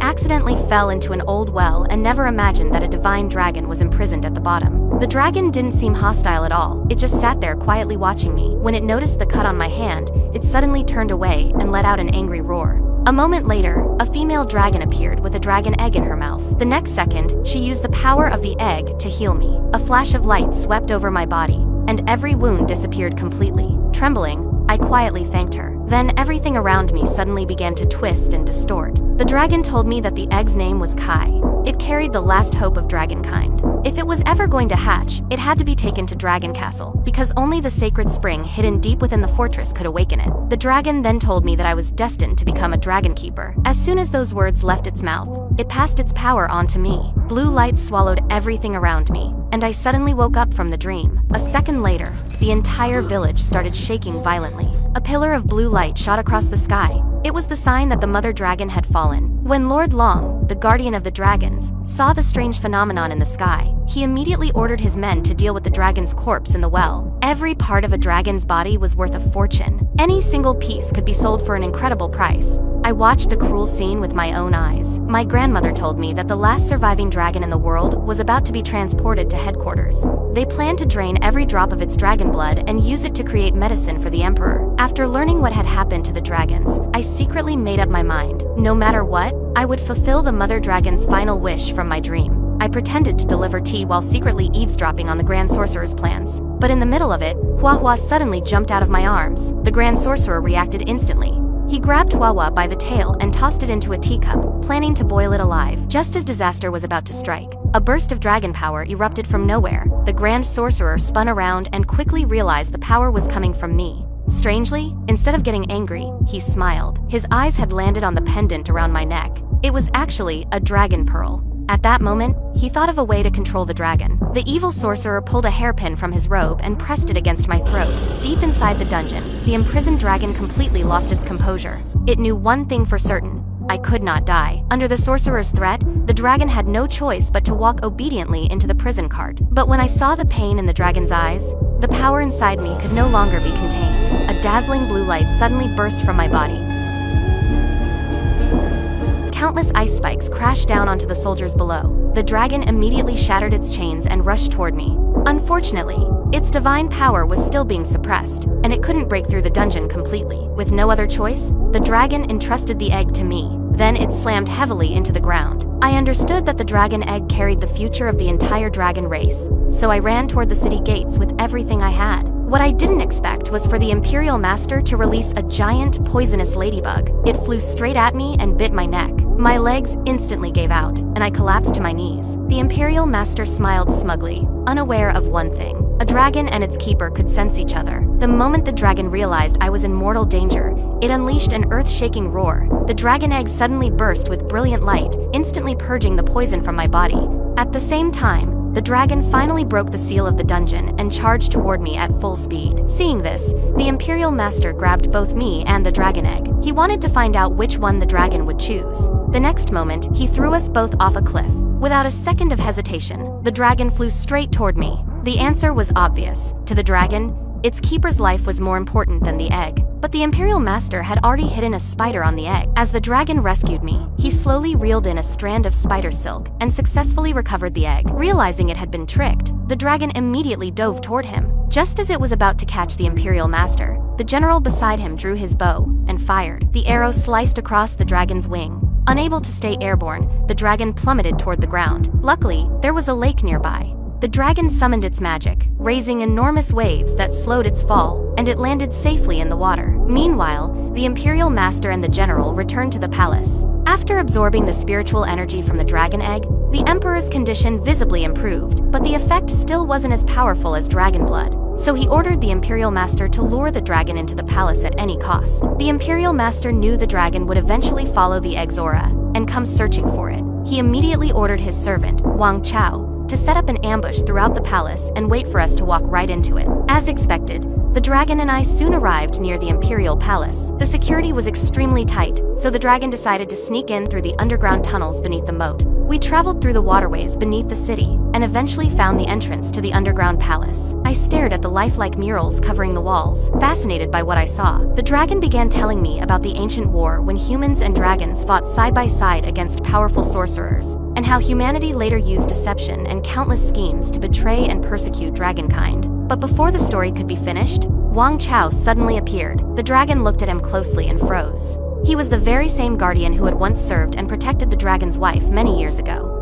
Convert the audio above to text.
accidentally fell into an old well and never imagined that a divine dragon was imprisoned at the bottom. The dragon didn't seem hostile at all, it just sat there quietly watching me. When it noticed the cut on my hand, it suddenly turned away and let out an angry roar. A moment later, a female dragon appeared with a dragon egg in her mouth. The next second, she used the power of the egg to heal me. A flash of light swept over my body, and every wound disappeared completely. Trembling, I quietly thanked her. Then everything around me suddenly began to twist and distort. The dragon told me that the egg's name was Kai. It carried the last hope of dragonkind. If it was ever going to hatch, it had to be taken to Dragon Castle, because only the sacred spring hidden deep within the fortress could awaken it. The dragon then told me that I was destined to become a dragon keeper. As soon as those words left its mouth, it passed its power on to me. Blue light swallowed everything around me, and I suddenly woke up from the dream. A second later, the entire village started shaking violently. A pillar of blue light shot across the sky. It was the sign that the mother dragon had fallen. When Lord Long, the guardian of the dragons, saw the strange phenomenon in the sky, he immediately ordered his men to deal with the dragon's corpse in the well. Every part of a dragon's body was worth a fortune. Any single piece could be sold for an incredible price. I watched the cruel scene with my own eyes. My grandmother told me that the last surviving dragon in the world was about to be transported to headquarters. They planned to drain every drop of its dragon blood and use it to create medicine for the emperor. After learning what had happened to the dragons, I secretly made up my mind. No matter what, I would fulfill the mother dragon's final wish from my dream. I pretended to deliver tea while secretly eavesdropping on the Grand Sorcerer's plans. But in the middle of it, Hua Hua suddenly jumped out of my arms. The Grand Sorcerer reacted instantly. He grabbed Hua Hua by the tail and tossed it into a teacup, planning to boil it alive. Just as disaster was about to strike, a burst of dragon power erupted from nowhere. The Grand Sorcerer spun around and quickly realized the power was coming from me. Strangely, instead of getting angry, he smiled. His eyes had landed on the pendant around my neck. It was actually a dragon pearl. At that moment, he thought of a way to control the dragon. The evil sorcerer pulled a hairpin from his robe and pressed it against my throat. Deep inside the dungeon, the imprisoned dragon completely lost its composure. It knew one thing for certain: I could not die. Under the sorcerer's threat, the dragon had no choice but to walk obediently into the prison cart. But when I saw the pain in the dragon's eyes, the power inside me could no longer be contained. A dazzling blue light suddenly burst from my body. Countless ice spikes crashed down onto the soldiers below. The dragon immediately shattered its chains and rushed toward me. Unfortunately, its divine power was still being suppressed, and it couldn't break through the dungeon completely. With no other choice, the dragon entrusted the egg to me. Then it slammed heavily into the ground. I understood that the dragon egg carried the future of the entire dragon race, so I ran toward the city gates with everything I had. What I didn't expect was for the Imperial Master to release a giant, poisonous ladybug. It flew straight at me and bit my neck. My legs instantly gave out, and I collapsed to my knees. The Imperial Master smiled smugly, unaware of one thing. A dragon and its keeper could sense each other. The moment the dragon realized I was in mortal danger, it unleashed an earth-shaking roar. The dragon egg suddenly burst with brilliant light, instantly purging the poison from my body. At the same time, the dragon finally broke the seal of the dungeon and charged toward me at full speed. Seeing this, the Imperial Master grabbed both me and the dragon egg. He wanted to find out which one the dragon would choose. The next moment, he threw us both off a cliff. Without a second of hesitation, the dragon flew straight toward me. The answer was obvious. To the dragon, its keeper's life was more important than the egg. But the Imperial Master had already hidden a spider on the egg. As the dragon rescued me, he slowly reeled in a strand of spider silk and successfully recovered the egg. Realizing it had been tricked, the dragon immediately dove toward him. Just as it was about to catch the Imperial Master, the general beside him drew his bow and fired. The arrow sliced across the dragon's wing. Unable to stay airborne, the dragon plummeted toward the ground. Luckily, there was a lake nearby. The dragon summoned its magic, raising enormous waves that slowed its fall, and it landed safely in the water. Meanwhile, the Imperial Master and the general returned to the palace. After absorbing the spiritual energy from the dragon egg, the Emperor's condition visibly improved, but the effect still wasn't as powerful as dragon blood. So he ordered the Imperial Master to lure the dragon into the palace at any cost. The Imperial Master knew the dragon would eventually follow the egg's aura and come searching for it. He immediately ordered his servant, Wang Chao, to set up an ambush throughout the palace and wait for us to walk right into it. As expected, the dragon and I soon arrived near the Imperial Palace. The security was extremely tight, so the dragon decided to sneak in through the underground tunnels beneath the moat. We traveled through the waterways beneath the city, and eventually found the entrance to the underground palace. I stared at the lifelike murals covering the walls, fascinated by what I saw. The dragon began telling me about the ancient war when humans and dragons fought side by side against powerful sorcerers, and how humanity later used deception and countless schemes to betray and persecute dragonkind. But before the story could be finished, Wang Chao suddenly appeared. The dragon looked at him closely and froze. He was the very same guardian who had once served and protected the dragon's wife many years ago.